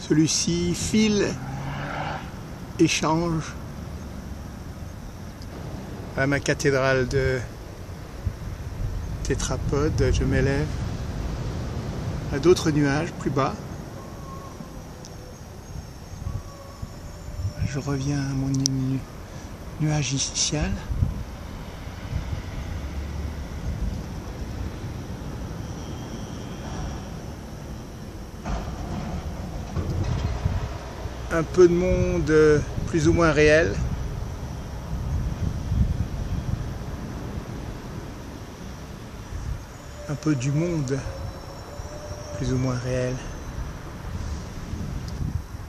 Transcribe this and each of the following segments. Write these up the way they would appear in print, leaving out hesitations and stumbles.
Celui-ci file et change à ma cathédrale de tétrapodes. Je m'élève à d'autres nuages plus bas. Je reviens à mon nuage initial. Un peu de monde plus ou moins réel. Un peu du monde plus ou moins réel.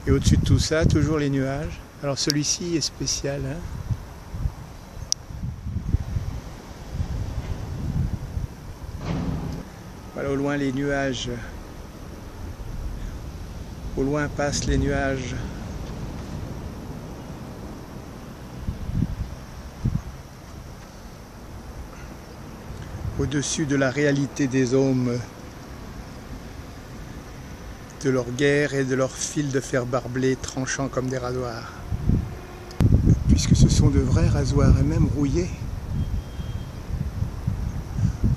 Et au-dessus de tout ça, toujours les nuages. Alors celui-ci est spécial, hein. Voilà, au loin les nuages. Au loin passent les nuages. Au-dessus de la réalité des hommes, de leur guerre et de leurs fils de fer barbelé tranchant comme des rasoirs. Puisque ce sont de vrais rasoirs et même rouillés.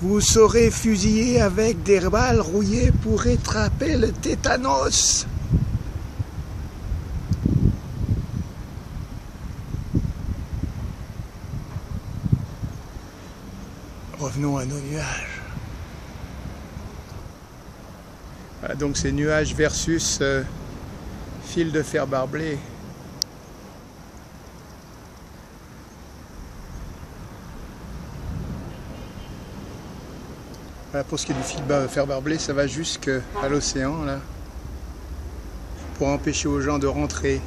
Vous saurez fusiller avec des balles rouillées pour attraper le tétanos. Revenons à nos nuages. Voilà, donc ces nuages versus fil de fer barbelé. Voilà, pour ce qui est du fil de fer barbelé, ça va jusqu'à l'océan là, pour empêcher aux gens de rentrer.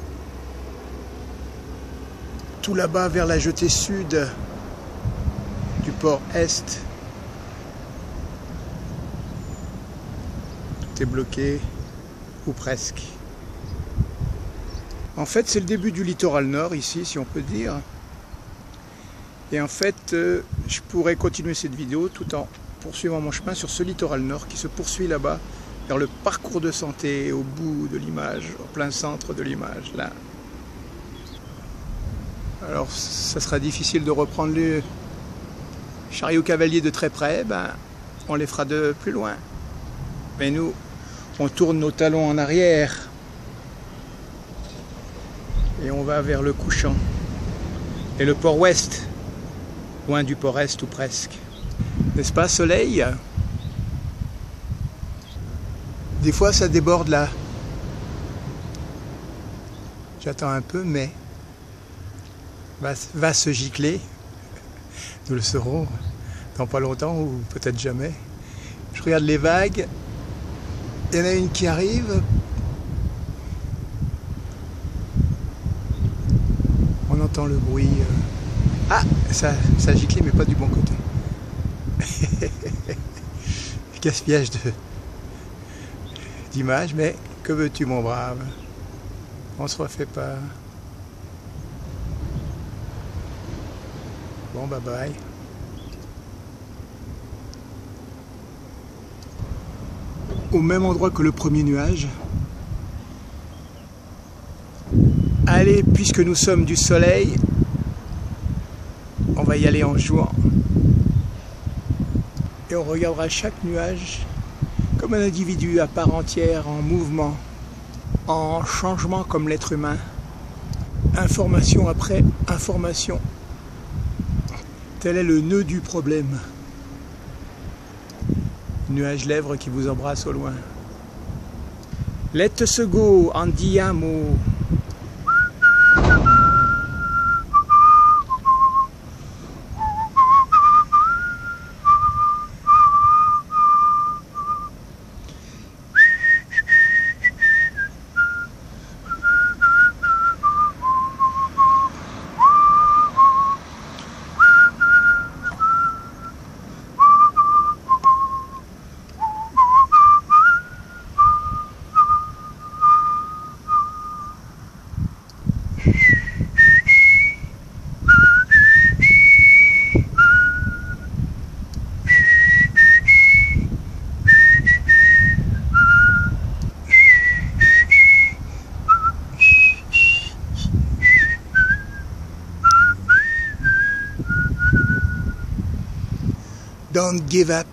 Tout là-bas vers la jetée sud du port Est. Tout est bloqué, ou presque. En fait, c'est le début du littoral nord ici, si on peut dire. Et en fait, je pourrais continuer cette vidéo tout en poursuivant mon chemin sur ce littoral nord qui se poursuit là-bas, vers le parcours de santé, au bout de l'image, au plein centre de l'image, là. Alors, ça sera difficile de reprendre les chariots cavaliers de très près, ben, on les fera de plus loin. Mais nous, on tourne nos talons en arrière et on va vers le couchant et le port ouest, loin du port est ou presque. N'est-ce pas, soleil? Des fois ça déborde là. J'attends un peu, mais va se gicler. Nous le saurons dans pas longtemps ou peut-être jamais. Je regarde les vagues. Il y en a une qui arrive. On entend le bruit. Ah, ça a giclé, mais pas du bon côté. Gaspillage d'image, mais que veux-tu, mon brave? On se refait pas. Bon, bye bye. Au même endroit que le premier nuage. Allez, puisque nous sommes du soleil, on va y aller en jouant. Et on regardera chaque nuage comme un individu à part entière, en mouvement, en changement comme l'être humain. Information après information. Tel est le nœud du problème. Nuage lèvres qui vous embrasse au loin. Let's go, andiamo. Don't give up.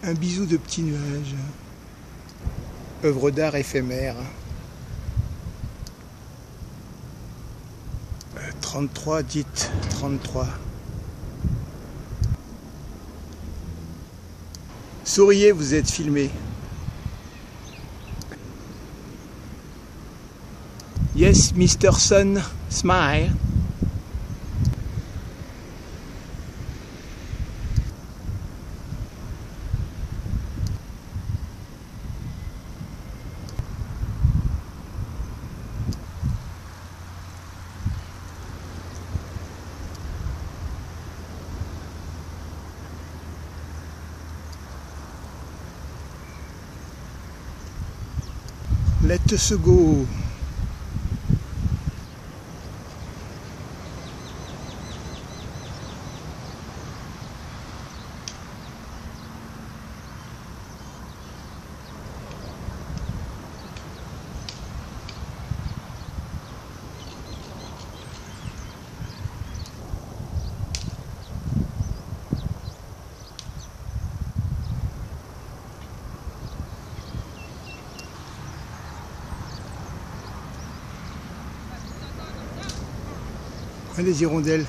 Un bisou de petit nuage. Œuvre d'art éphémère. 33, dites 33. Souriez, vous êtes filmé. Yes, Mr. Sun, smile. Let us go. Les hirondelles.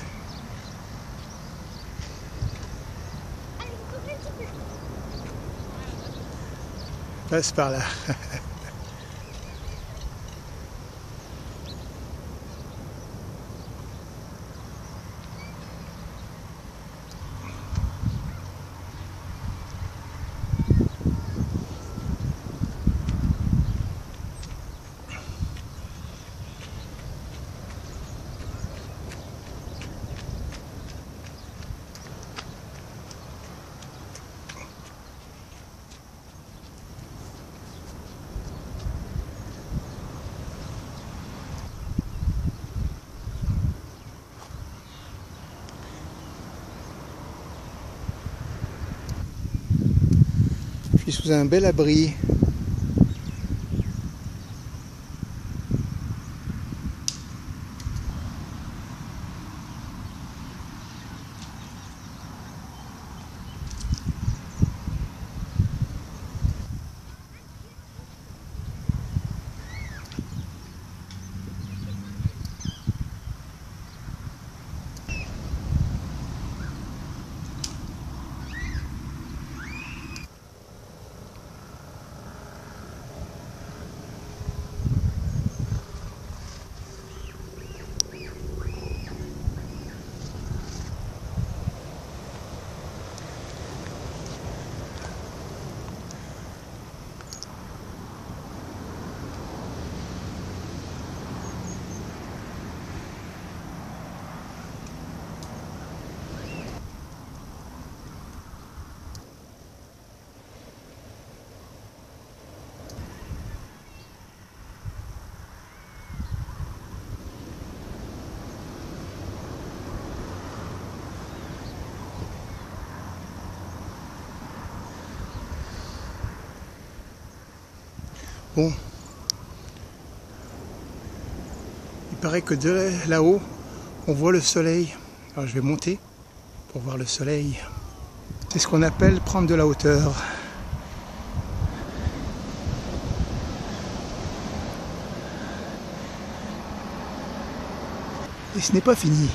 Passe par là. Je suis sous un bel abri. Bon, il paraît que de là-haut, on voit le soleil. Alors je vais monter pour voir le soleil. C'est ce qu'on appelle prendre de la hauteur. Et ce n'est pas fini.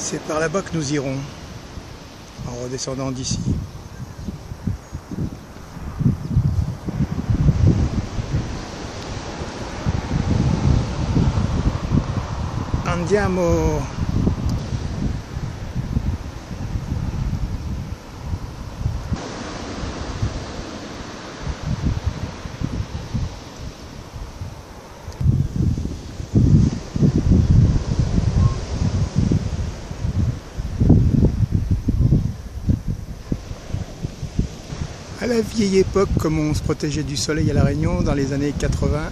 C'est par là-bas que nous irons, en redescendant d'ici. Andiamo! À la vieille époque, comme on se protégeait du soleil à La Réunion dans les années 80.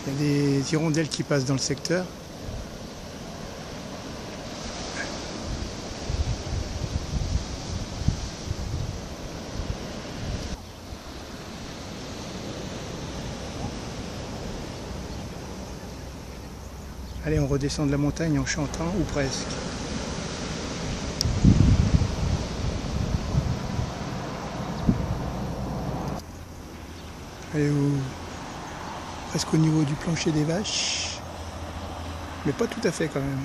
Il y a des hirondelles qui passent dans le secteur. Allez, on redescend de la montagne en chantant, ou presque. Allez, presque au niveau du plancher des vaches, mais pas tout à fait quand même.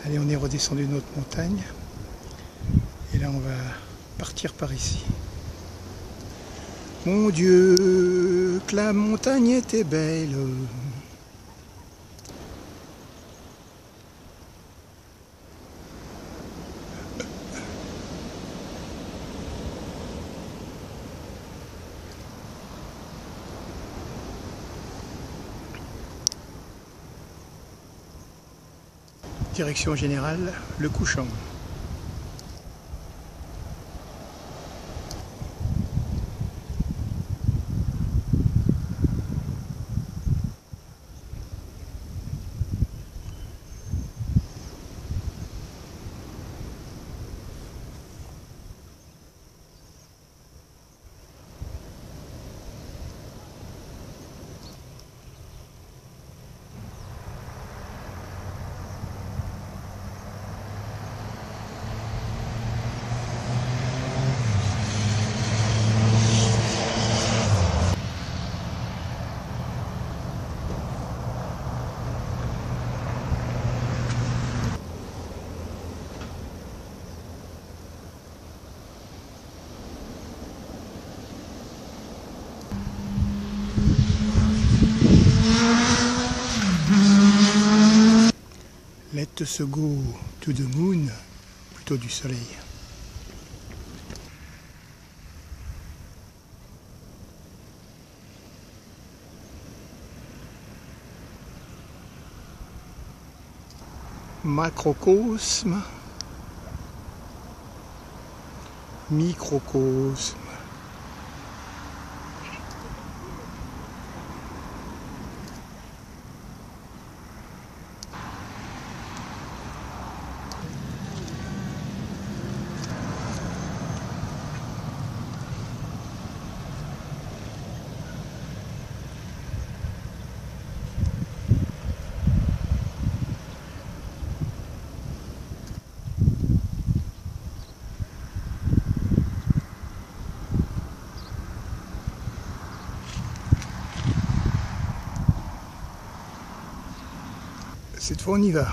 Allez, on est redescendu de notre montagne. Et là, on va partir par ici. Mon Dieu, que la montagne était belle. Direction générale, le couchant. Let us go to the moon, plutôt du soleil. Macrocosme, microcosme. Cette fois on y va.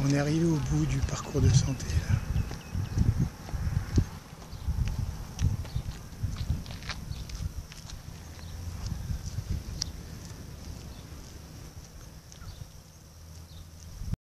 On est arrivé au bout du parcours de santé là.